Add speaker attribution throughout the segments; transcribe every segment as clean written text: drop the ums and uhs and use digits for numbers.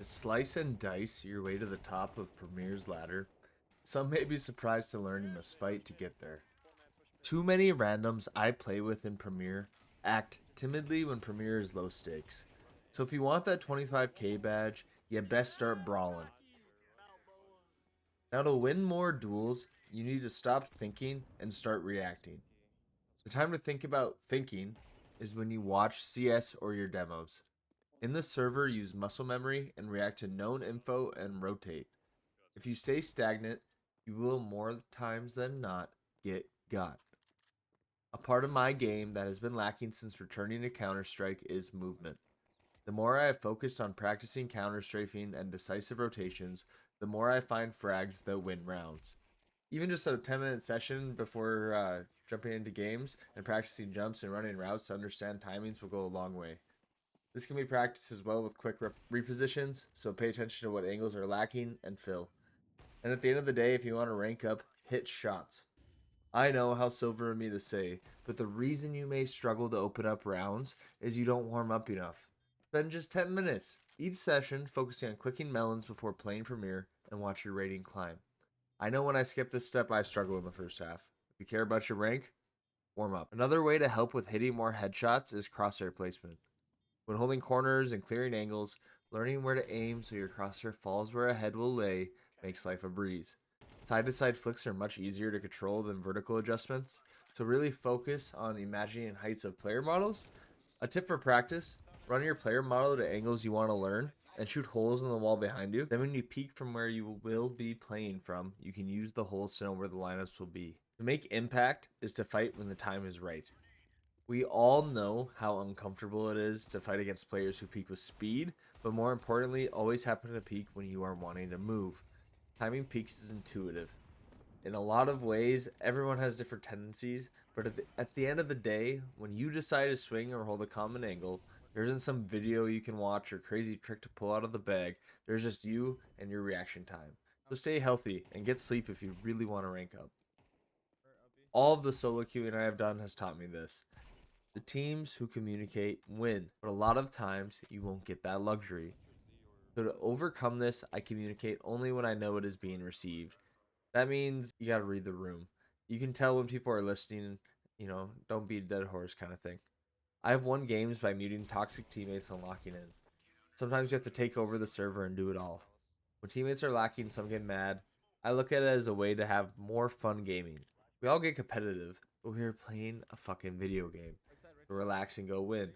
Speaker 1: Slice and dice your way to the top of Premier's ladder. Some may be surprised to learn you must fight to get there. Too many randoms I play with in Premier act timidly when Premier is low stakes. So if you want that 25k badge, you best start brawling. Now to win more duels, you need to stop thinking and start reacting. The time to think about thinking is when you watch CS or your demos. In the server, use muscle memory and react to known info and rotate. If you stay stagnant, you will more times than not get got. A part of my game that has been lacking since returning to Counter-Strike is movement. The more I have focused on practicing counter-strafing and decisive rotations, the more I find frags that win rounds. Even just a 10-minute session before jumping into games and practicing jumps and running routes to understand timings will go a long way. This can be practiced as well with quick repositions, so pay attention to what angles are lacking and fill. And at the end of the day, if you want to rank up, hit shots. I know how silver of me to say, but the reason you may struggle to open up rounds is you don't warm up enough. Spend just 10 minutes each session focusing on clicking melons before playing Premier and watch your rating climb. I know when I skip this step, I struggle in the first half. If you care about your rank, warm up. Another way to help with hitting more headshots is crosshair placement. When holding corners and clearing angles, learning where to aim so your crosshair falls where a head will lay makes life a breeze. Side-to-side flicks are much easier to control than vertical adjustments, so really focus on imagining heights of player models. A tip for practice, run your player model to angles you want to learn, and shoot holes in the wall behind you. Then when you peek from where you will be playing from, you can use the holes to know where the lineups will be. To make impact is to fight when the time is right. We all know how uncomfortable it is to fight against players who peek with speed, but more importantly, always happen to peek when you are wanting to move. Timing peaks is intuitive. In a lot of ways, everyone has different tendencies, but at the end of the day, when you decide to swing or hold a common angle, there isn't some video you can watch or crazy trick to pull out of the bag. There's just you and your reaction time. So stay healthy and get sleep if you really want to rank up. All of the solo queuing I have done has taught me this. The teams who communicate win, but a lot of times you won't get that luxury. So to overcome this, I communicate only when I know it is being received. That means you gotta read the room. You can tell when people are listening, don't beat a dead horse kind of thing. I've won games by muting toxic teammates and locking in. Sometimes you have to take over the server and do it all. When teammates are lacking, some get mad. I look at it as a way to have more fun gaming. We all get competitive, but we are playing a fucking video game. So relax and go win.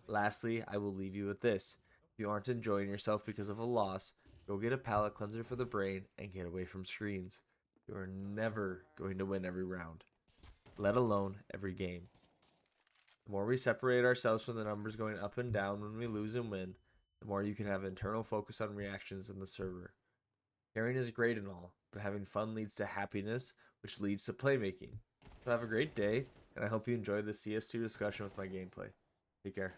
Speaker 1: Lastly, I will leave you with this. If you aren't enjoying yourself because of a loss, go get a palate cleanser for the brain and get away from screens. You are never going to win every round, let alone every game. The more we separate ourselves from the numbers going up and down when we lose and win, the more you can have internal focus on reactions in the server. Caring is great and all, but having fun leads to happiness, which leads to playmaking. So have a great day, and I hope you enjoyed the CS2 discussion with my gameplay. Take care.